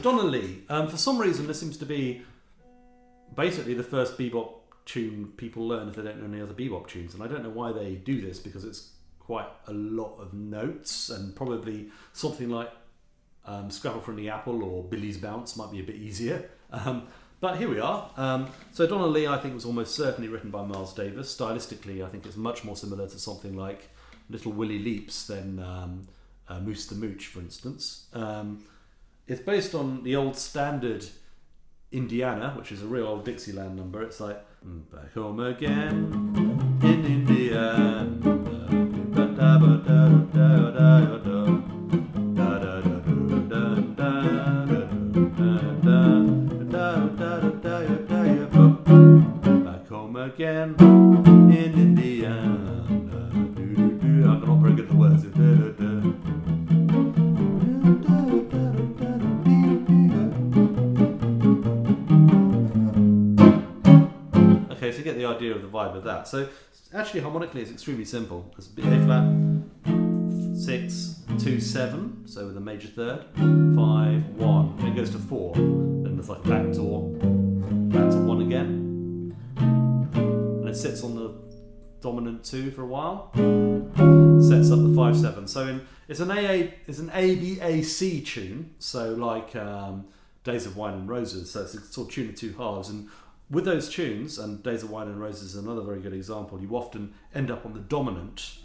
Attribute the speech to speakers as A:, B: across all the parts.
A: Donnelly. For some reason, this seems to be basically the first bebop tune people learn if they don't know any other bebop tunes, and I don't know why they do this because it's quite a lot of notes, and probably something like Scrapple from the Apple or Billy's Bounce might be a bit easier. But here we are. So Donnelly, I think, was almost certainly written by Miles Davis. Stylistically, I think it's much more similar to something like Little Willie Leaps than Moose the Mooch, for instance. It's based on the old standard Indiana, which is a real old Dixieland number. It's like, back home again in Indiana. Back home again in Indiana. I'm not very good at the words. Okay, so you get the idea of the vibe of that. So actually harmonically it's extremely simple. It's A flat, 6, 2, 7, so with a major third, 5, 1, and it goes to 4. Then there's like back to 1 again. And it sits on the dominant 2 for a while. Sets up the 5, 7. So it's an ABAC tune, so like Days of Wine and Roses, so it's a sort of tune of two halves. And with those tunes, and Days of Wine and Roses is another very good example, you often end up on the dominant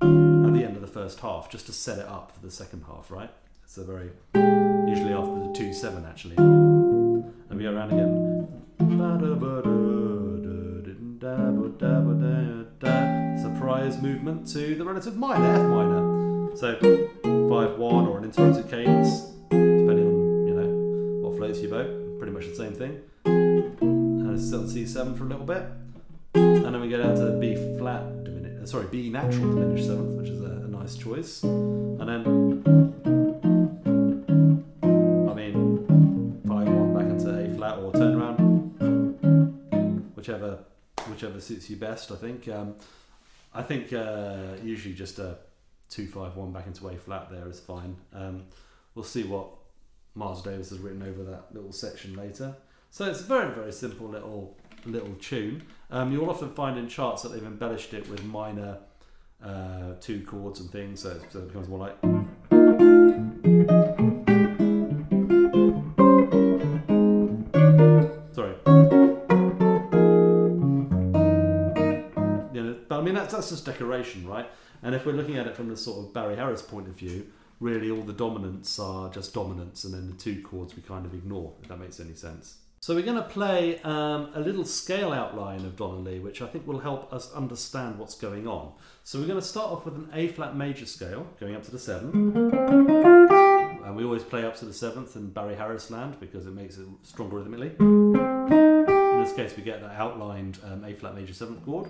A: at the end of the first half, just to set it up for the second half, right? It's usually after the 2, 7 actually. And we go around again. Surprise movement to the relative minor, F minor. So 5, 1, or an interrupted cadence, depending on what floats your boat. Pretty much the same thing. And it's still C7 for a little bit, and then we go down to B natural diminished 7th, which is a nice choice. And then 5, 1 back into A flat or turn around, whichever suits you best. I think usually just a 2, 5, 1 back into A flat there is fine. We'll see what Miles Davis has written over that little section later. So it's a very, very simple little tune. You'll often find in charts that they've embellished it with minor 2 chords and things, so it becomes more like. Sorry. But I mean that's just decoration, right? And if we're looking at it from the sort of Barry Harris point of view, really all the dominants are just dominants, and then the 2 chords we kind of ignore, if that makes any sense. So we're going to play a little scale outline of Donnelly, which I think will help us understand what's going on. So we're going to start off with an A flat major scale, going up to the 7. And we always play up to the 7th in Barry Harris land because it makes it stronger rhythmically. In this case we get that outlined A flat major 7th chord.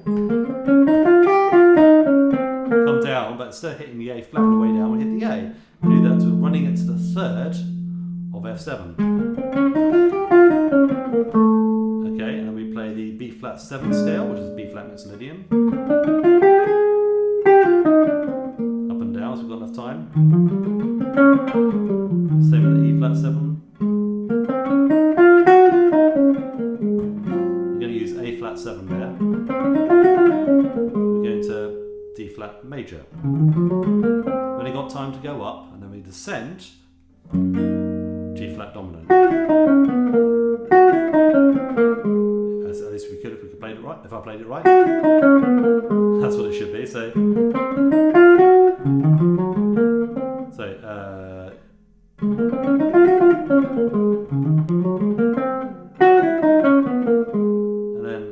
A: Come down, but instead of hitting the A flat on the way down, we hit the A. We do that to running it to the 3rd of F7. Okay, and then we play the B flat 7 scale, which is B flat mixolydian. Up and down, so we've got enough time. Same with the E flat 7. We're going to use A flat 7 there. We're going to D flat major. We've only got time to go up, and then we descend. G flat dominant. At least we could if we could play it right. If I played it right, that's what it should be. So and then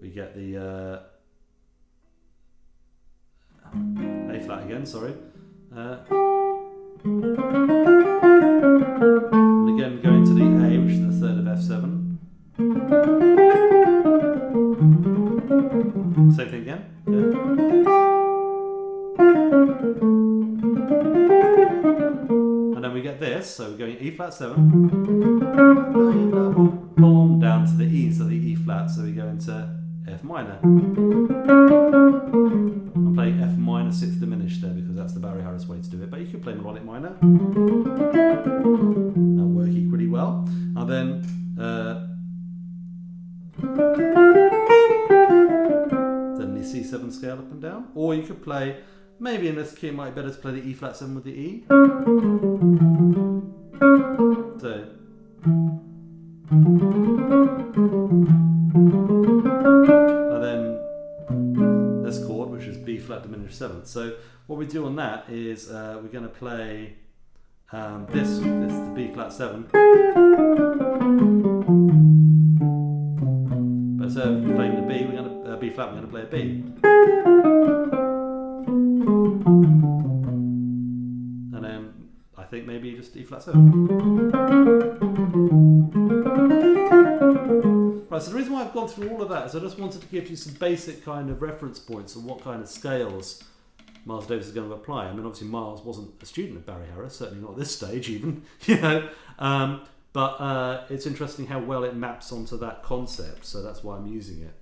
A: we get the A flat again. Sorry. And again going to the A, which is the 3rd of F7. Same thing again. Okay. And then we get this, so we're going E flat 7, down to the E, so the E flat, so we go into F minor. I'm playing F minor 6th diminished there because that's the Barry Harris way to do it, but you could play melodic minor. well. And then the C7 scale up and down. Or you could play, maybe in this key it might be better to play the E flat 7 with the E. So. And then this chord, which is B flat diminished 7th. So what we do on that is we're going to play this is the B flat 7. But instead of playing the B, we're going to B flat. We're going to play a B. And then I think maybe just E flat 7. Right, so the reason why I've gone through all of that is I just wanted to give you some basic kind of reference points on what kind of scales Miles Davis is going to apply. I mean, obviously Miles wasn't a student of Barry Harris, certainly not at this stage even, you know. But it's interesting how well it maps onto that concept, so that's why I'm using it.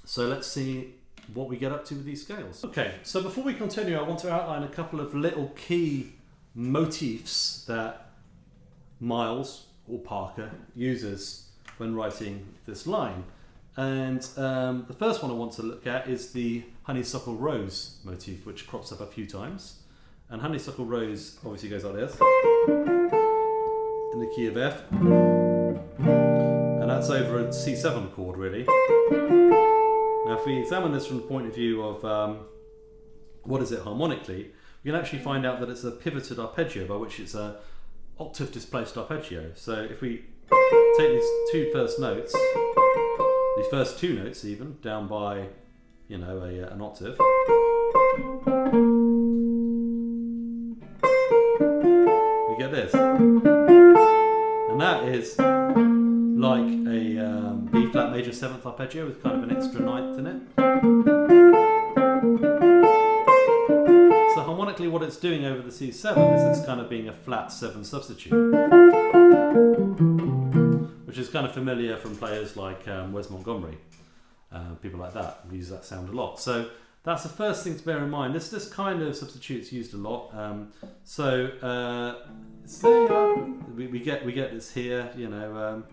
A: So let's see what we get up to with these scales. Okay, so before we continue, I want to outline a couple of little key motifs that Miles or Parker uses when writing this line. And the first one I want to look at is the honeysuckle rose motif, which crops up a few times. And honeysuckle rose obviously goes like this, in the key of F. And that's over a C7 chord, really. Now, if we examine this from the point of view of what is it harmonically, we can actually find out that it's a pivoted arpeggio, by which it's a octave displaced arpeggio. So if we take these two first notes, these first two notes even, down by, you know, an octave, we get this. And that is like a B flat major 7th arpeggio with kind of an extra ninth in it. So harmonically what it's doing over the C7 is it's kind of being a flat 7 substitute, which is kind of familiar from players like Wes Montgomery, people like that use that sound a lot. So that's the first thing to bear in mind. This kind of substitute's used a lot. We get this here, you know.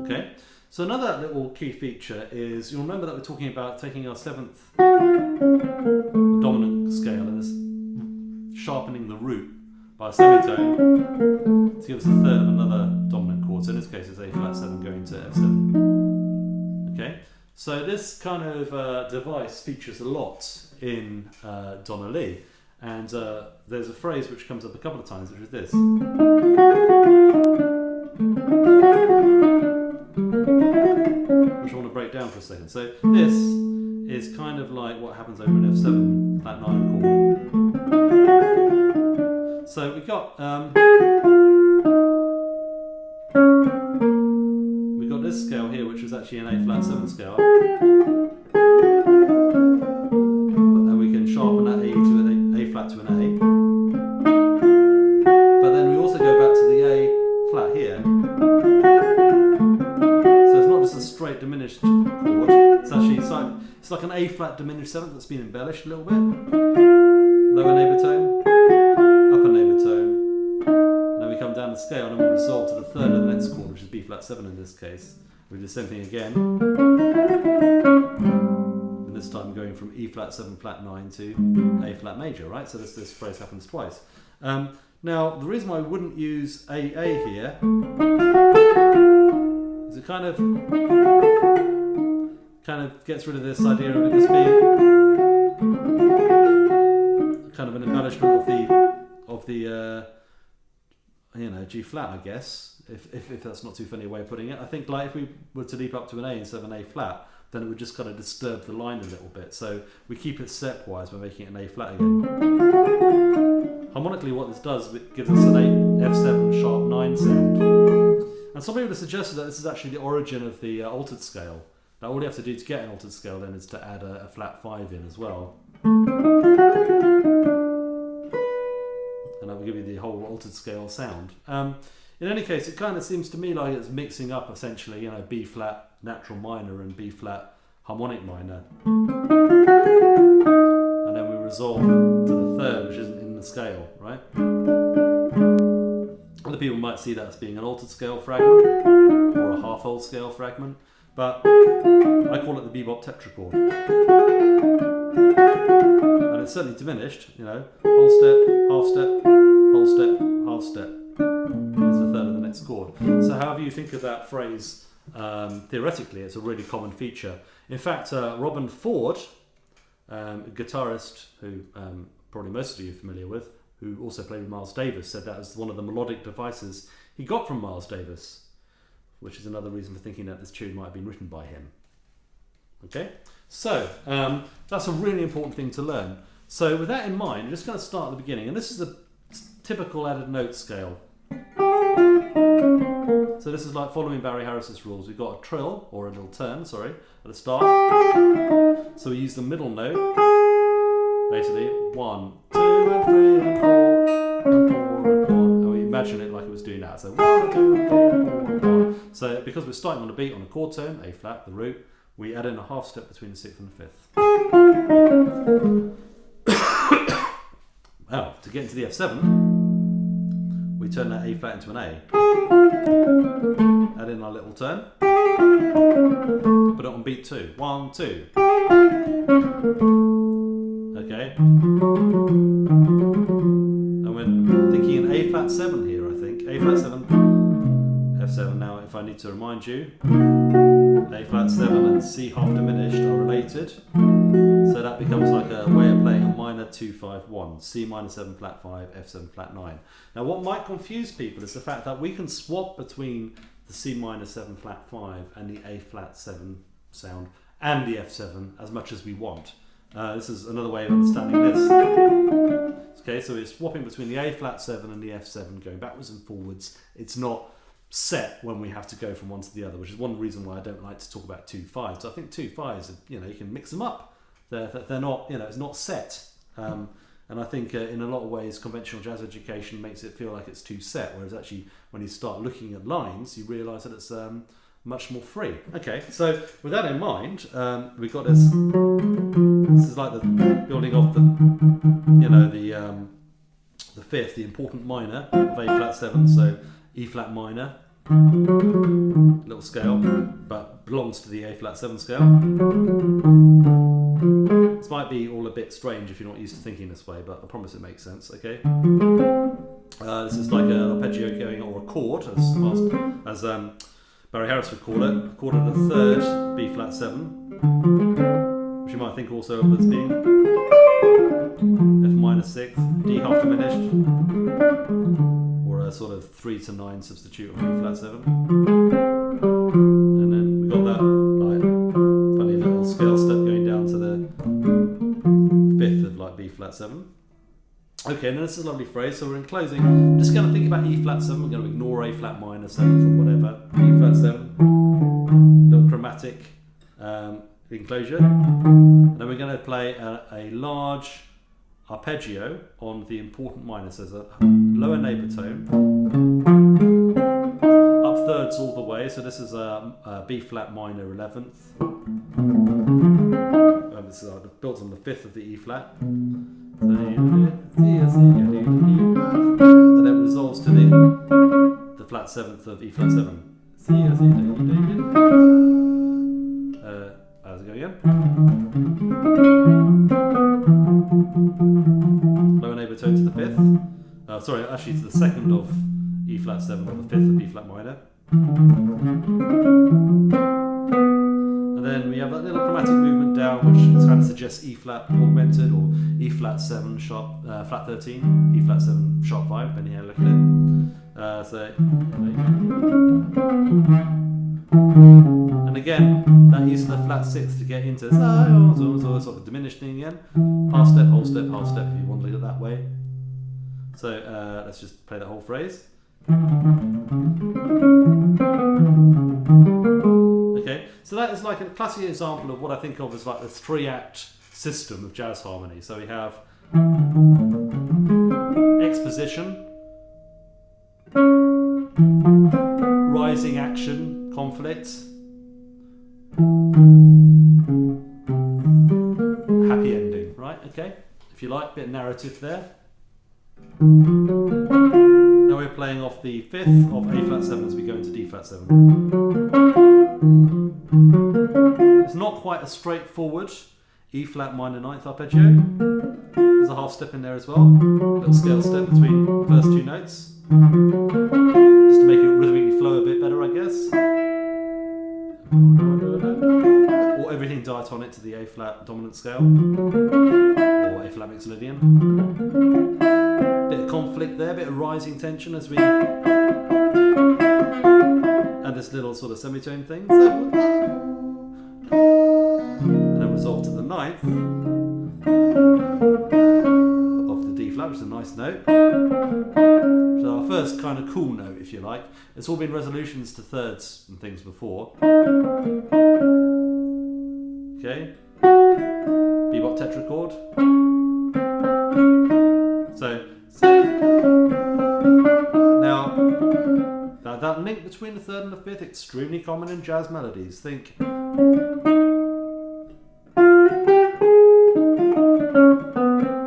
A: Okay. So another little key feature is, you'll remember that we're talking about taking our 7th dominant scale and this sharpening the root by a semitone to give us a third of another dominant chord. So in this case it's A flat 7 going to F7. Okay. So this kind of device features a lot in Donnelly, and there's a phrase which comes up a couple of times, which is this. Which I want to break down for a second. So this is kind of like what happens over an F7 flat 9 chord. So we've got this scale here, which is actually an A flat 7 scale, and we can sharpen that A to an A flat to an A. But then we also go back to the A flat here. So it's not just a straight diminished chord. It's actually it's like an A flat diminished 7th that's been embellished a little bit. Lower neighbour tone, upper neighbour tone. We come down the scale and we resolve to the third of the next chord, which is B flat 7 in this case. We do the same thing again. And this time going from E flat 7 flat 9 to A flat major, right? So this phrase happens twice. Now, the reason why I wouldn't use AA here is it kind of gets rid of this idea of it just being kind of an embellishment of the you know, G flat, I guess, if that's not too funny a way of putting it. I think like if we were to leap up to an A instead of an A flat, then it would just kind of disturb the line a little bit. So we keep it stepwise by making it an A flat again. Harmonically, what this does, it gives us an F7 sharp 9 sound. And some people have suggested that this is actually the origin of the altered scale. Now all you have to do to get an altered scale then is to add a flat 5 in as well. And that will give you the whole altered scale sound. In any case, it kind of seems to me like it's mixing up essentially, you know, B flat natural minor and B flat harmonic minor. And then we resolve to the third, which isn't in the scale, right? see that as being an altered scale fragment or a half-whole scale fragment, but I call it the bebop tetrachord. And it's certainly diminished, you know, whole step, half step, whole step, half step. It's the third of the next chord. So however you think of that phrase, theoretically, it's a really common feature. In fact, Robin Ford, a guitarist who probably most of you are familiar with, who also played with Miles Davis, said that was one of the melodic devices he got from Miles Davis, which is another reason for thinking that this tune might have been written by him. Okay, so that's a really important thing to learn. So with that in mind, I'm just going to start at the beginning, and this is a typical added note scale. So this is like following Barry Harris's rules. We've got a trill, or a little turn, sorry, at the start. So we use the middle note, basically 1, 2, and 3, and 4, and 4, and 1. And we imagine it like it was doing that. So 1, 2, 3, 4, and 1. So because we're starting on a beat on a chord tone, A flat, the root, we add in a half step between the 6th and the 5th. Well, to get into the F7, we turn that A flat into an A. Add in our little turn. Put it on beat 2. 1, 2. Okay. And we're thinking an A flat 7 here, I think. A flat 7, F7. Now, if I need to remind you, A flat 7 and C half diminished are related. So that becomes like a way of playing a minor 2, 5, 1, C minor 7 flat 5, F7 flat 9. Now what might confuse people is the fact that we can swap between the C minor 7 flat 5 and the A flat 7 sound and the F7 as much as we want. This is another way of understanding this. Okay, so we're swapping between the A flat 7 and the F7, going backwards and forwards. It's not set when we have to go from one to the other, which is one reason why I don't like to talk about 2 5s. So I think 2 5s, you know, you can mix them up. They're not, you know, it's not set. And I think in a lot of ways conventional jazz education makes it feel like it's too set, whereas actually when you start looking at lines, you realise that it's much more free. Okay, so with that in mind, we've got this. This is like the building off the, you know, the 5th, the important minor of A flat 7. So E flat minor, little scale, but belongs to the A flat 7 scale. This might be all a bit strange if you're not used to thinking this way, but I promise it makes sense. Okay. This is like an arpeggio going, or a chord, as Barry Harris would call it. A chord of the 3rd, B flat 7, which you might think also of as being F minor 6th, D half diminished, or a sort of 3 to 9 substitute of B flat 7. And then we got that like funny little scale step going down to the 5th of like B flat 7. Okay, and then this is a lovely phrase. So we're in closing. I'm just going to think about E flat 7. We're going to ignore A flat minor 7th or whatever. E flat 7, little chromatic enclosure. And then we're going to play a large arpeggio on the important minor. So there's a lower neighbour tone, up thirds all the way. So this is a B flat minor 11th. This is built on the 5th of the E flat. And then it resolves to the flat 7th of E flat 7. How's it go again? Lower neighbour tone to the 5th. Sorry, actually to the 2nd of E flat 7 or the 5th of B flat minor. And then we have that little chromatic movement down, which kind of suggests E flat augmented, or E flat 7 sharp, flat 13, E flat 7 sharp 5, depending how you look at it. And again, that uses the flat 6th to get into sort of diminished thing again. Half step, whole step, half step, if you want to look at it that way. So let's just play that whole phrase. Okay, so that is like a classic example of what I think of as like the 3-act system of jazz harmony. So we have exposition, rising action, conflict, happy ending, right? Okay, if you like, a bit of narrative there. Now Now we're playing off the 5th of A flat 7 as we go into D flat 7. It's not quite a straightforward E flat minor 9th arpeggio. There's a half step in there as well, a little scale step between the first two notes, just to make it rhythmically flow a bit better, I guess. Or everything diatonic to the A flat dominant scale, or A flat mixolydian. Bit of conflict there, bit of rising tension as we add this little sort of semitone thing, and then resolve to the 9th of the D flat, which is a nice note. So our first kind of cool note, if you like. It's all been resolutions to thirds and things before. Okay, bebop tetrachord. So now that link between the 3rd and the 5th, extremely common in jazz melodies. Think.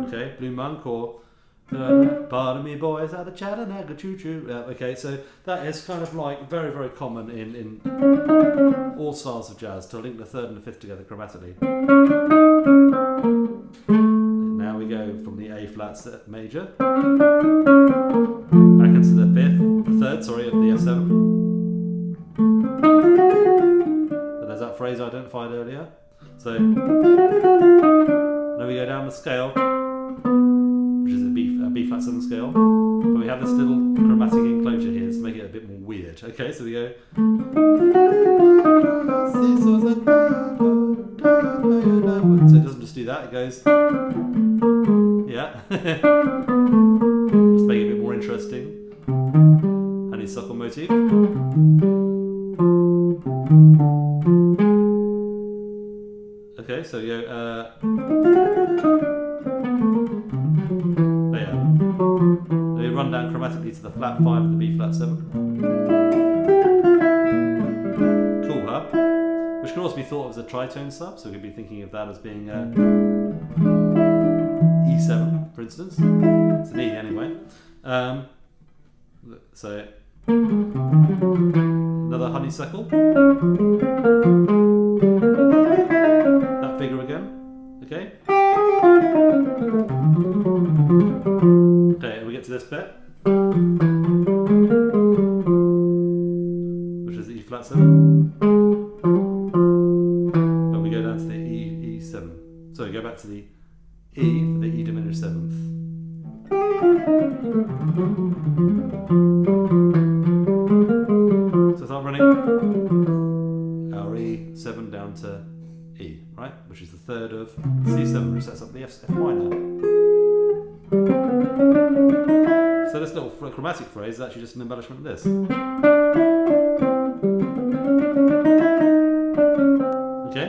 A: Okay, Blue Monk or pardon me boys out of Chattanooga choo choo. Okay, so that is kind of like very, very common in all styles of jazz to link the 3rd and the 5th together chromatically. Now we go from the A flat major back into the 3rd, sorry, of the F7. So there's that phrase I identified earlier. So now we go down the scale, which is a B flat 7 scale, but we have this little chromatic enclosure here to make it a bit more weird. Okay, so we go. So it doesn't just do that, it goes. Yeah. Just make it a bit more interesting. Honeysuckle motif. Okay, so you go. We run down chromatically to the flat 5 of the B flat 7. Cool, huh? Which can also be thought of as a tritone sub, so we could be thinking of that as being E7, for instance. It's an E anyway. So another honeysuckle. That figure again. Okay. Okay, and we get to this bit, which is the E flat 7. But we go down to the E7. So we go back to the E for the E diminished 7th. So start running our E7 down to E, right? Which is the 3rd of C7, which sets up the F minor. So this little chromatic phrase is actually just an embellishment of this. Okay?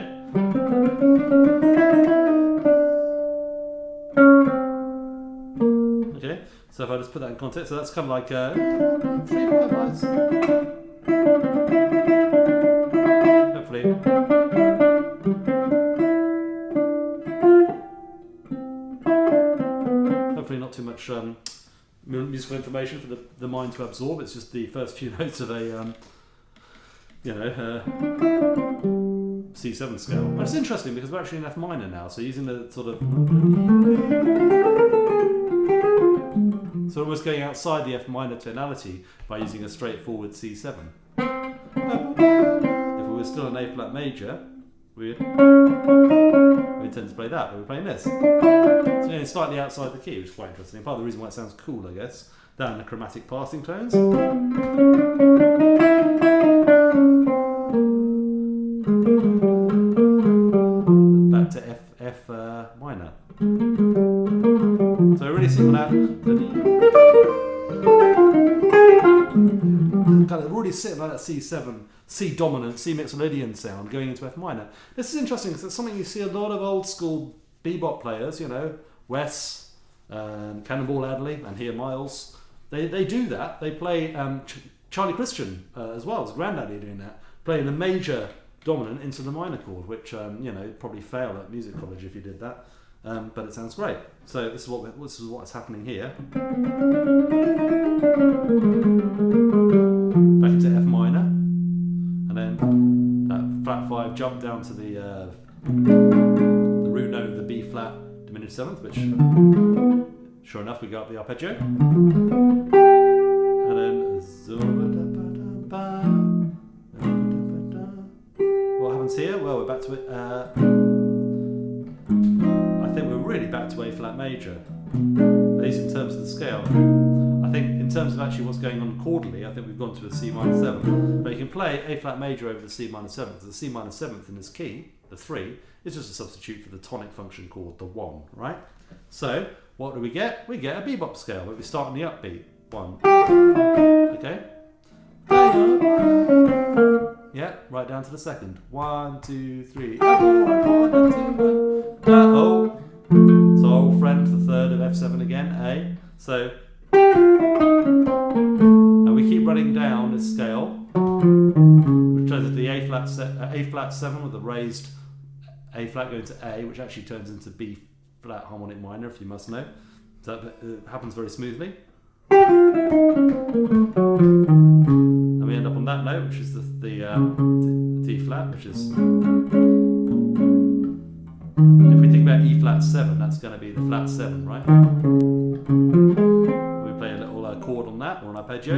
A: Okay, so if I just put that in context, so that's kind of like 3 bars. Hopefully. Hopefully not too much musical information for the mind to absorb. It's just the first few notes of a C7 scale. But it's interesting because we're actually in F minor now, so using the sort of so almost going outside the F minor tonality by using a straightforward C7. If we were still in A flat major, we'd tend to play that, but we're playing this. So it's slightly outside the key, which is quite interesting. Part of the reason why it sounds cool, I guess, than the chromatic passing tones. Back to F minor. So really single out. Kind of really sitting like that C7, C dominant, C mixolydian sound going into F minor. This is interesting because it's something you see a lot of old school bebop players, Wes, Cannonball Adderley, and here Miles. They do that. They play Charlie Christian as well as Grandaddy doing that, playing a major dominant into the minor chord, which probably fail at music college if you did that. but it sounds great. So this is what's happening here. Back into F minor, and then that flat 5 jump down to the root note of the B flat diminished 7th, which sure enough we go up the arpeggio, and then what happens here? Well, we're back to it. I think we're really back to A flat major, at least in terms of the scale. I think in terms of actually what's going on chordally, I think we've gone to a C minor 7. But you can play A flat major over the C minor 7, because the C minor 7th in this key, the 3, is just a substitute for the tonic function chord, the 1, right? So what do we get? We get a bebop scale, but we start on the upbeat. 1. Okay? Yeah, right down to the second. 1, 2, 3. Oh, so old friend, the third of F7 again, A. So, and we keep running down this scale, which turns into the A flat 7 with a raised A flat going to A, which actually turns into B flat harmonic minor, if you must know. So it happens very smoothly. And we end up on that note, which is the D flat, which is, if we think about E flat 7, that's going to be the flat 7, right? We play a little chord on that, or an arpeggio.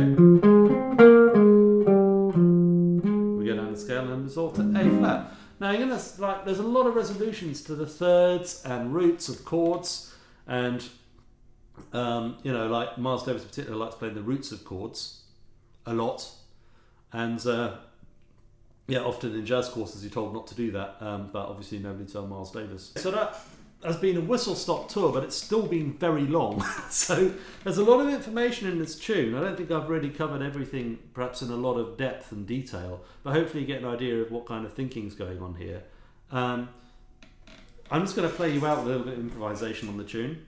A: We go down the scale and result to A flat. Now you're gonna there's a lot of resolutions to the thirds and roots of chords, and like Miles Davis in particular likes playing the roots of chords a lot, and often in jazz courses you're told not to do that, but obviously nobody told Miles Davis. So that has been a whistle-stop tour, but it's still been very long. So there's a lot of information in this tune. I don't think I've really covered everything, perhaps in a lot of depth and detail, but hopefully you get an idea of what kind of thinking's going on here. I'm just going to play you out with a little bit of improvisation on the tune.